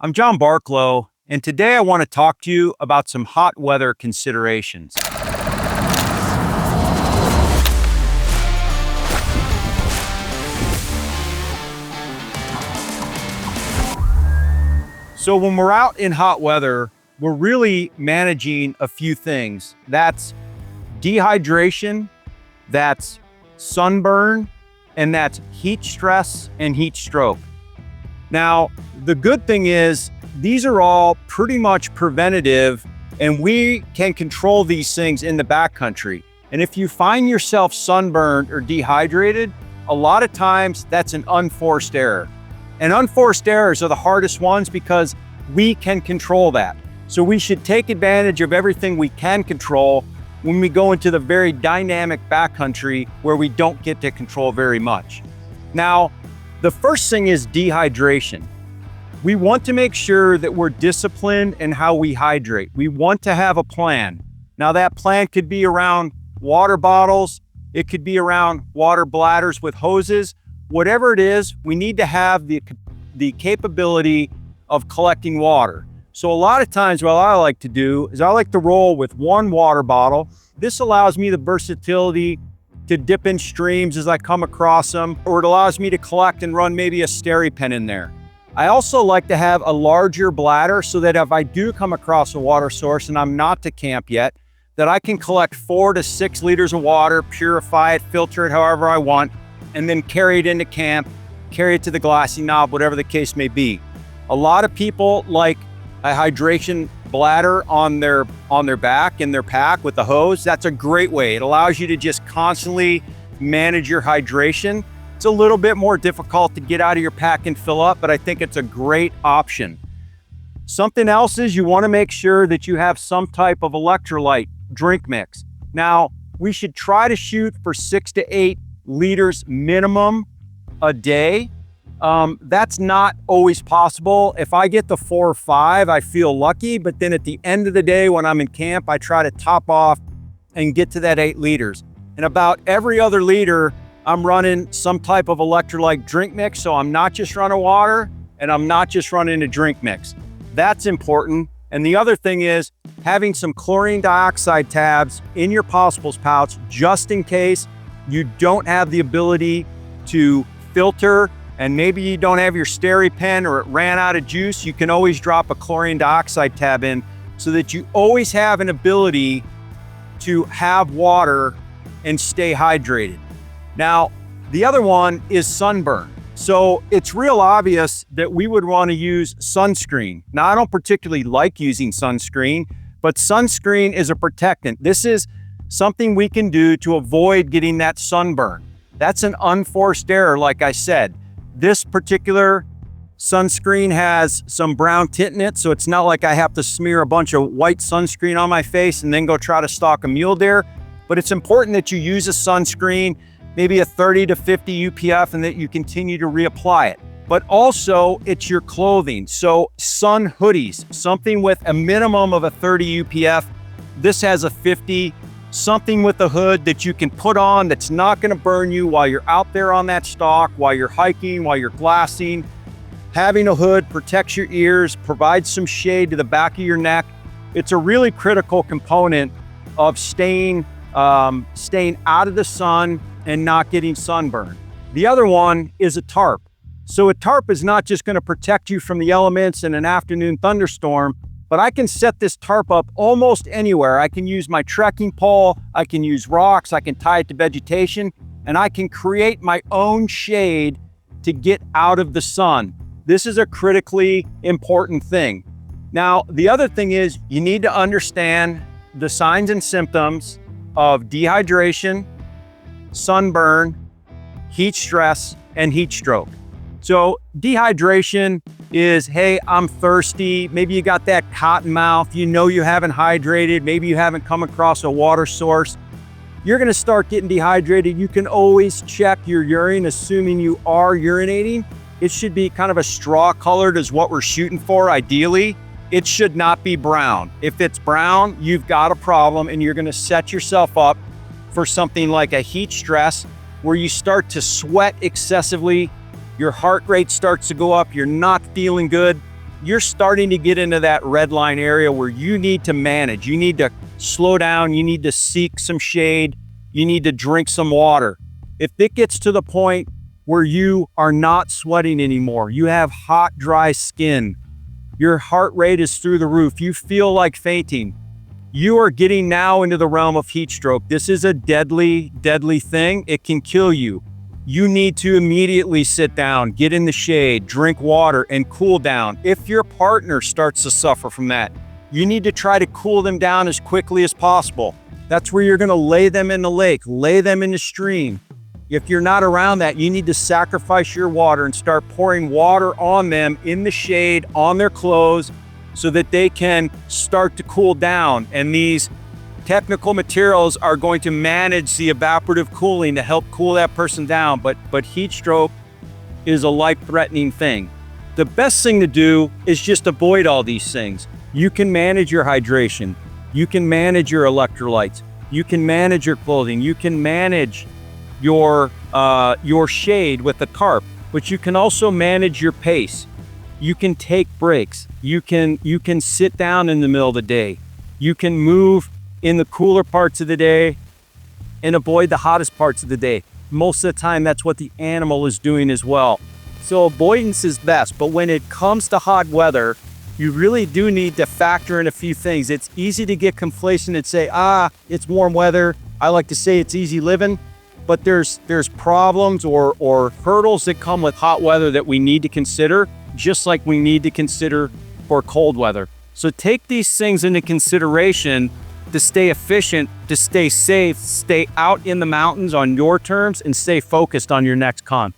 I'm John Barklow, and today I want to talk to you about some hot weather considerations. So when we're out in hot weather, we're really managing a few things. That's dehydration, that's sunburn, and that's heat stress and heat stroke. Now, the good thing is these are all pretty much preventative, and we can control these things in the backcountry. And if you find yourself sunburned or dehydrated, a lot of times that's an unforced error. And unforced errors are the hardest ones because we can control that. So we should take advantage of everything we can control when we go into the very dynamic backcountry where we don't get to control very much. Now, the first thing is dehydration. We want to make sure that we're disciplined in how we hydrate. We want to have a plan. Now that plan could be around water bottles, it could be around water bladders with hoses. Whatever it is, we need to have the capability of collecting water. So a lot of times what I like to do is I like to roll with one water bottle. This allows me the versatility to dip in streams as I come across them, or it allows me to collect and run maybe a steri pen in there. I also like to have a larger bladder so that if I do come across a water source and I'm not to camp yet, that I can collect 4 to 6 liters of water, purify it, filter it however I want, and then carry it into camp, carry it to the glassy knob, whatever the case may be. A lot of people like a hydration bladder on their back in their pack with the hose. That's a great way. It allows you to just constantly manage your hydration. It's a little bit more difficult to get out of your pack and fill up, but I think it's a great option. Something else is you want to make sure that you have some type of electrolyte drink mix. Now, we should try to shoot for 6 to 8 liters minimum a day. That's not always possible. If I get to 4 or 5, I feel lucky, but then at the end of the day when I'm in camp, I try to top off and get to that 8 liters. And about every other liter, I'm running some type of electrolyte drink mix, so I'm not just running water and I'm not just running a drink mix. That's important. And the other thing is having some chlorine dioxide tabs in your possibles pouch just in case you don't have the ability to filter and maybe you don't have your steri pen or it ran out of juice. You can always drop a chlorine dioxide tab in so that you always have an ability to have water and stay hydrated. Now, the other one is sunburn. So it's real obvious that we would want to use sunscreen. Now, I don't particularly like using sunscreen, but sunscreen is a protectant. This is something we can do to avoid getting that sunburn. That's an unforced error, like I said. This particular sunscreen has some brown tint in it, so it's not like I have to smear a bunch of white sunscreen on my face and then go try to stalk a mule deer. But it's important that you use a sunscreen, maybe a 30 to 50 UPF, and that you continue to reapply it. But also, it's your clothing. So sun hoodies, something with a minimum of a 30 UPF. This has a 50. Something with a hood that you can put on that's not going to burn you while you're out there on that stalk, while you're hiking, while you're glassing. Having a hood protects your ears, provides some shade to the back of your neck. It's a really critical component of staying out of the sun and not getting sunburned. The other one is a tarp. So a tarp is not just going to protect you from the elements in an afternoon thunderstorm, but I can set this tarp up almost anywhere. I can use my trekking pole, I can use rocks, I can tie it to vegetation, and I can create my own shade to get out of the sun. This is a critically important thing. Now, the other thing is you need to understand the signs and symptoms of dehydration, sunburn, heat stress, and heat stroke. So dehydration is, hey, I'm thirsty. Maybe you got that cotton mouth. You know you haven't hydrated. Maybe you haven't come across a water source. You're going to start getting dehydrated. You can always check your urine, assuming you are urinating. It should be kind of a straw colored is what we're shooting for, ideally. It should not be brown. If it's brown, you've got a problem and you're going to set yourself up for something like a heat stress where you start to sweat excessively, your heart rate starts to go up, you're not feeling good. you're starting to get into that red line area where you need to manage. You need to slow down. You need to seek some shade. You need to drink some water. If it gets to the point where you are not sweating anymore, you have hot, dry skin, your heart rate is through the roof, you feel like fainting, you are getting now into the realm of heat stroke. This is a deadly, deadly thing. It can kill you. You need to immediately sit down, get in the shade, drink water, and cool down. If your partner starts to suffer from that, you need to try to cool them down as quickly as possible. That's where you're gonna lay them in the lake, lay them in the stream. If you're not around that, you need to sacrifice your water and start pouring water on them in the shade, on their clothes, so that they can start to cool down. And these technical materials are going to manage the evaporative cooling to help cool that person down. But heat stroke is a life-threatening thing. The best thing to do is just avoid all these things. You can manage your hydration. You can manage your electrolytes. You can manage your clothing. You can manage your shade with the tarp, but you can also manage your pace. You can take breaks. You can sit down in the middle of the day. You can move in the cooler parts of the day and avoid the hottest parts of the day. Most of the time, that's what the animal is doing as well. So avoidance is best, but when it comes to hot weather, you really do need to factor in a few things. It's easy to get complacent and say, it's warm weather. I like to say it's easy living. But there's problems or hurdles that come with hot weather that we need to consider, just like we need to consider for cold weather. So take these things into consideration to stay efficient, to stay safe, stay out in the mountains on your terms, and stay focused on your next con.